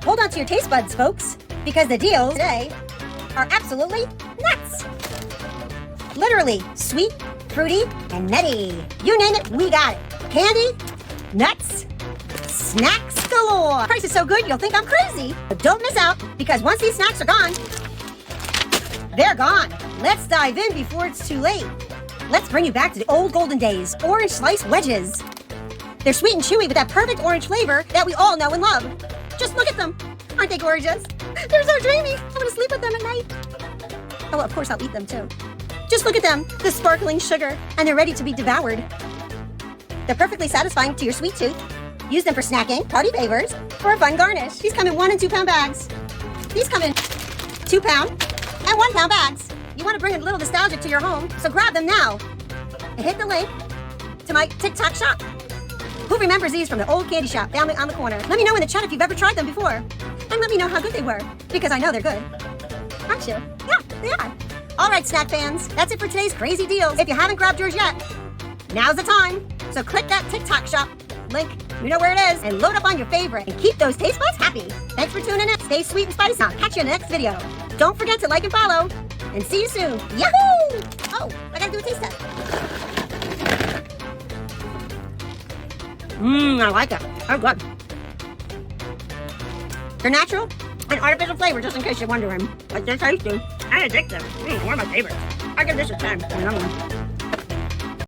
Hold on to your taste buds, folks, because the deals today are absolutely nuts. Literally sweet, fruity, and nutty. You name it, we got it. Candy, nuts, snacks galore. Price is so good, you'll think I'm crazy. But don't miss out, because once these snacks are gone, they're gone. Let's dive in before it's too late. Let's bring you back to the old golden days. Orange slice wedges. They're sweet and chewy with that perfect orange flavor that we all know and love. Just look at them. Aren't they gorgeous? They're so dreamy. I want to sleep with them at night. Oh, of course I'll eat them too. Just look at them, the sparkling sugar, and they're ready to be devoured. They're perfectly satisfying to your sweet tooth. Use them for snacking, party favors, or a fun garnish. These come in 1 and 2 pound bags. These come in 2 pound and 1 pound bags. You want to bring a little nostalgia to your home, so grab them now. And hit the link to my TikTok shop. Who remembers these from the old candy shop down on the corner? Let me know in the chat if you've ever tried them before. And let me know how good they were, because I know they're good. Aren't you? Yeah, they are. All right, snack fans, that's it for today's crazy deals. If you haven't grabbed yours yet, now's the time. So click that TikTok shop link, you know where it is, and load up on your favorite. And keep those taste buds happy. Thanks for tuning in. Stay sweet and spicy. I'll catch you in the next video. Don't forget to like and follow. And see you soon. Yahoo! Oh, I gotta do a taste test. I like it. Oh, good. They're natural and artificial flavor, just in case you're wondering. But they're tasty and addictive. One of my favorites. I give this a 10. Another one.